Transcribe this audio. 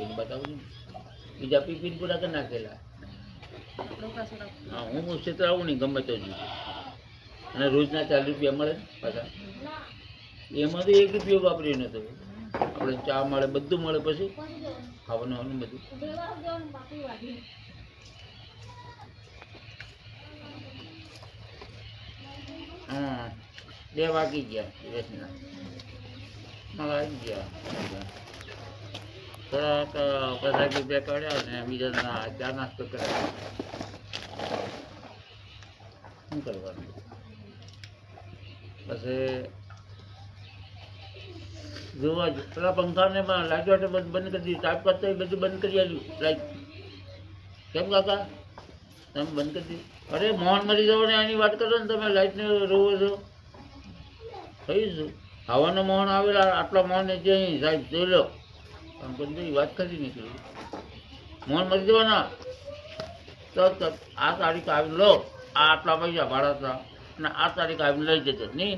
એને બતાવું ને બીજા પીપીન પૂરા કરી નાખેલા. હા હું ક્ષેત્ર આવું નહીં ગમે તો જ અને રોજના 4 રૂપિયા મળે પાછા એમાં તો 1 રૂપિયો વાપર્યો નતો. આપણે ચા મળે બધું મળે પછી ખાવાનું બધું. હા 2 વાગી ગયા દિવસના મારા આવી ગયા થોડાક 50 રૂપિયા કાઢ્યા ને બીજા ચા નાસ્તો કર્યા. શું કરવાનું પછી જોવા જ પેલા પંખાને લાઈટ વાટે બંધ કરી દીધી. તાપ કરતા બધું બંધ કરી આવ્યું લાઈટ. કેમ કાકા તમે બંધ કરી દીધી? અરે મોહન મરી જાવ ને એની વાત કરો ને તમે લાઈટને રોવો છો. થઈ શું હવાનો મોહન આવેલા આટલા મોહન જે સાહેબ જોઈ લો આમ બધી વાત કરી નીકળી. મોહન મરી જવાના તો આ તારીખ આવી લો આ આટલા પૈસા ભાડા હતા અને આ તારીખ આવીને લઈ જજો નહીં.